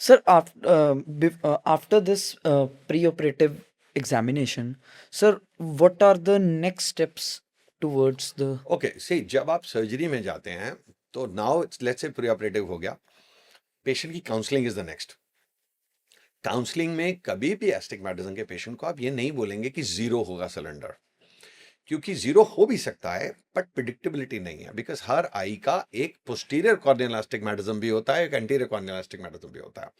Sir, after this preoperative examination, sir, what are the next steps towards the? Okay see जब आप surgery में जाते हैं तो नाउ लेट्स से प्रीऑपरेटिव हो गया, पेशेंट की counselling is the next. Counselling में कभी भी एस्टिग्मेटिज्म के पेशेंट को आप ये नहीं बोलेंगे कि जीरो होगा सिलेंडर, क्योंकि जीरो हो भी सकता है बट प्रिडिक्टेबिलिटी नहीं है, बिकॉज हर आई का एक पोस्टीरियर कॉर्नियल एस्टिग्मेटिज्म भी होता है, एक एंटीरियर कॉर्नियल एस्टिग्मेटिज्म भी होता है।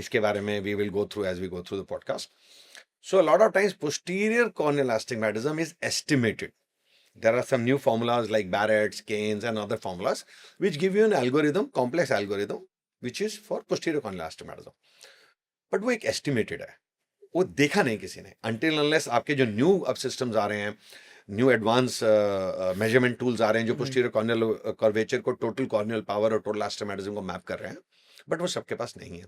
इसके बारे में we will go through as we go through the podcast. So a lot of times posterior corneal astigmatism is estimated. There are some new formulas like Barrett's, Keynes, and other formulas which give you an algorithm, complex algorithm, which is for posterior corneal astigmatism. But वो एक estimated है, वो देखा नहीं किसी ने, until unless आपके जो न्यू अब सिस्टम्स आ रहे हैं, न्यू एडवांस मेजरमेंट टूल्स आ रहे हैं जो पोस्टीरियर कॉर्नियल कर्वेचर को, टोटल कॉर्नियल पावर और टोटल एस्टिग्मेटिज्म को मैप कर रहे हैं, बट वो सबके पास नहीं है।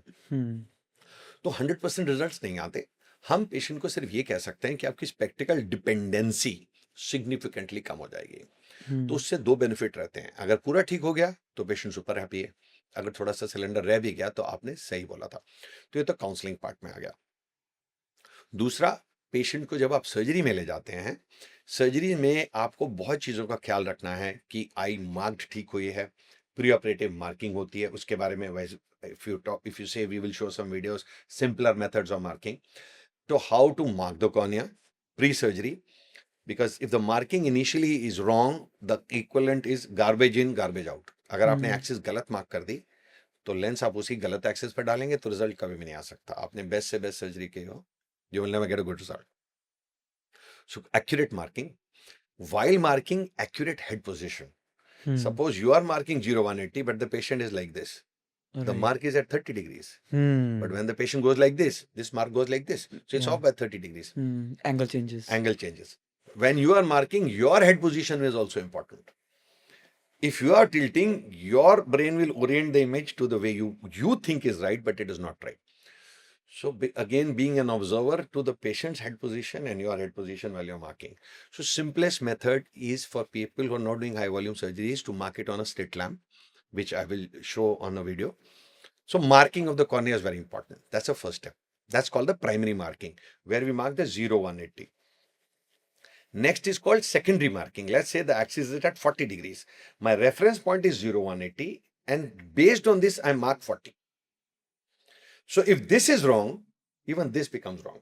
तो 100% रिजल्ट्स नहीं आते। हम पेशेंट को सिर्फ ये कह सकते हैं कि आपकी स्पेक्टिकल डिपेंडेंसी सिग्निफिकेंटली कम हो जाएगी। तो उससे दो बेनिफिट रहते हैं, अगर पूरा ठीक हो गया तो पेशेंट सुपर हैप्पी है, अगर थोड़ा सा सिलेंडर रह भी गया तो आपने सही बोला था। तो ये तो काउंसलिंग पार्ट में आ गया। दूसरा, पेशेंट को जब आप सर्जरी में ले जाते हैं, सर्जरी में आपको बहुत चीज़ों का ख्याल रखना है कि आई मार्क्ड ठीक हुई है, प्री ऑपरेटिव मार्किंग होती है, उसके बारे में if you say we will show some videos, simpler methods of marking. So how to mark the cornea pre-surgery, because if the marking initially is wrong, the equivalent is garbage in, garbage out. अगर आपने axis गलत mark कर दी तो lens आप उसी गलत axis पर डालेंगे तो रिजल्ट कभी भी नहीं आ सकता। आपने बेस्ट से बेस्ट सर्जरी की हो, you will never get a good result. So accurate marking, while marking accurate head position. Suppose you are marking 0 180 but the patient is like this. The mark is at 30 degrees. But when the patient goes like this mark goes like this. So it's off by 30 degrees. Angle changes. Angle changes. When you are marking, your head position is also important. If you are tilting, your brain will orient the image to the way you think is right, but it is not right. So again, being an observer to the patient's head position and your head position while you're marking. So simplest method is for people who are not doing high volume surgeries to mark it on a slit lamp, which I will show on a video. So marking of the cornea is very important. That's the first step. That's called the primary marking, where we mark the 0 180. Next is called secondary marking. Let's say the axis is at 40 degrees. My reference point is 0 180, and based on this I mark 40. So if this is wrong, even this becomes wrong.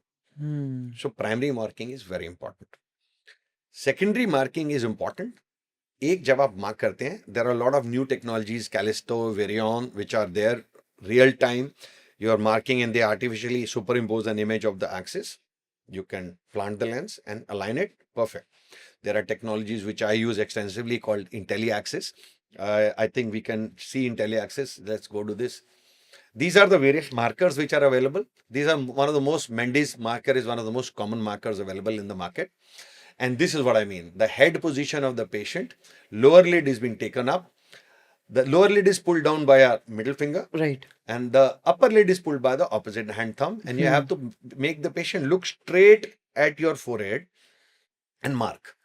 So primary marking is very important. Secondary marking is important. एक जब आप mark करते हैं, there are a lot of new technologies, Callisto, Virion, which are there real time. You are marking and they artificially superimpose an image of the axis. You can plant the lens and align it. Perfect. There are technologies which I use extensively called IntelliAxis. I think we can see IntelliAxis. Let's go to this. These are the various markers which are available. These are one of the most, Mendy's marker is one of the most common markers available in the market. And this is what I mean. The head position of the patient, lower lid is being taken up. The lower lid is pulled down by our middle finger. Right. And the upper lid is pulled by the opposite hand thumb. And you have to make the patient look straight at your forehead and mark.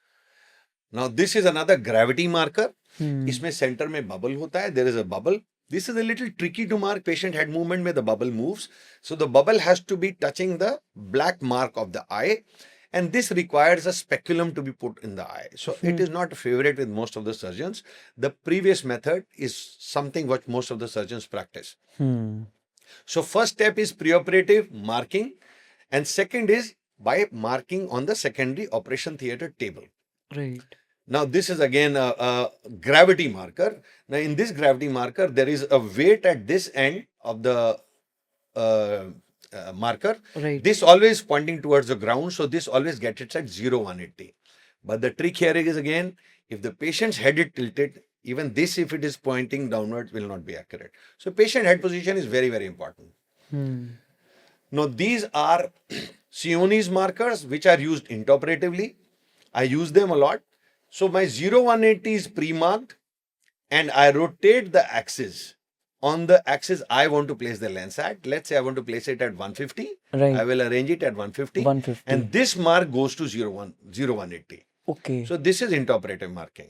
Now, this is another gravity marker. इसमें center में bubble होता है. There is a bubble. This is a little tricky to mark. Patient head movement में the bubble moves. So the bubble has to be touching the black mark of the eye. And this requires a speculum to be put in the eye. So it is not a favorite with most of the surgeons. The previous method is something what most of the surgeons practice. So first step is preoperative marking. And second is by marking on the secondary operation theater table. Right. Now this is again a gravity marker. Now in this gravity marker, there is a weight at this end of the marker. Right. This always pointing towards the ground, so this always gets it at 0 180. But the trick here is again, if the patient's head is tilted, even this, if it is pointing downwards, will not be accurate. So patient head position is very, very important. Now these are Sionis markers which are used intraoperatively. I use them a lot. So my 0 180 is pre-marked and I rotate the axis. On the axis I want to place the lens at. Let's say I want to place it at 150. Right. I will arrange it at 150. 150. And this mark goes to 0 180. Okay. So this is intraoperative marking.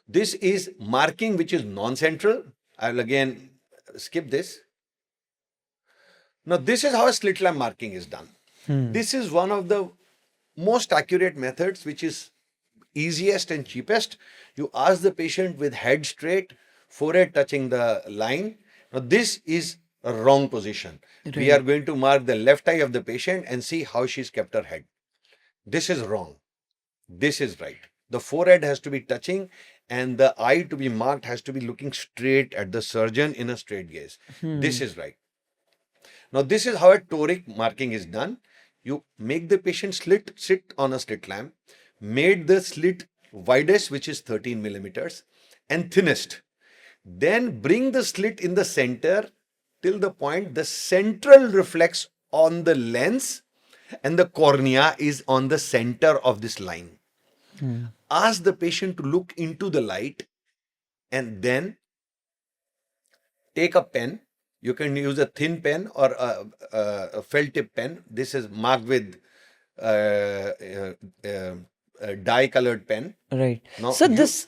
This is marking which is non-central. I will again skip this. Now, this is how a slit lamp marking is done. This is one of the most accurate methods, which is easiest and cheapest. You ask the patient with head straight, forehead touching the line. Now, this is a wrong position. We are going to mark the left eye of the patient and see how she's kept her head. This is wrong. This is right. The forehead has to be touching and the eye to be marked has to be looking straight at the surgeon in a straight gaze. This is right. Now, this is how a toric marking is done. You make the patient sit on a slit lamp, made the slit widest, which is 13 millimeters, and thinnest. Then bring the slit in the center till the point the central reflects on the lens and the cornea is on the center of this line. Ask the patient to look into the light and then take a pen. You can use a thin pen or a felt tip pen. This is marked with a dye-colored pen. Right. Now, So this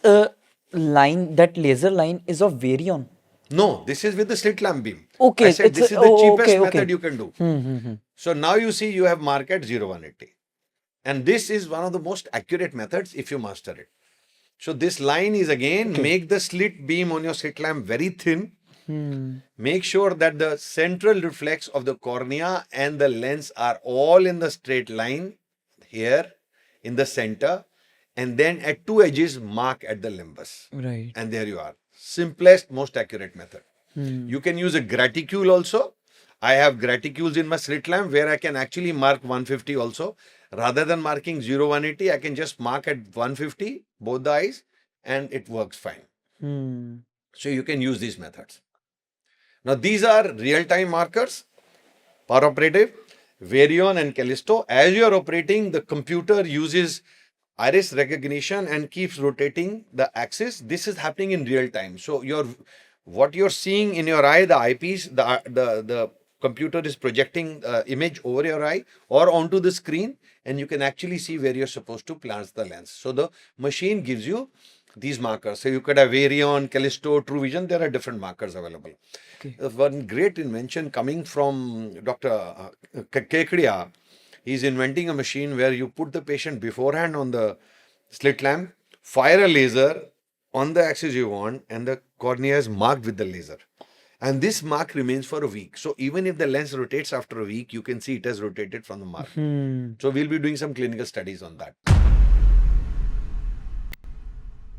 line, that laser line is of Varion. No, this is with the slit lamp beam. Okay, I said it's this a- is the oh, cheapest okay, method okay. you can do. So now you see you have mark at 0180. And this is one of the most accurate methods if you master it. So this line is again, make the slit beam on your slit lamp very thin. Make sure that the central reflex of the cornea and the lens are all in the straight line here in the center. And then at two edges, mark at the limbus. Right. And there you are. Simplest, most accurate method. You can use a graticule also. I have graticules in my slit lamp where I can actually mark 150 also. Rather than marking 0180, I can just mark at 150, both the eyes, and it works fine. So you can use these methods. Now these are real-time markers, Preoperative, Varion and Callisto. As you are operating, the computer uses iris recognition and keeps rotating the axis. This is happening in real time. So what you're seeing in your eye, the eyepiece, the computer is projecting image over your eye or onto the screen, and you can actually see where you're supposed to plant the lens. So the machine gives you these markers. So you could have Varion, Callisto, True Vision. There are different markers available. One great invention coming from Dr. Kekriya. He's inventing a machine where you put the patient beforehand on the slit lamp, fire a laser on the axis you want, and the cornea is marked with the laser. And this mark remains for a week. So even if the lens rotates after a week, you can see it has rotated from the mark. So we'll be doing some clinical studies on that.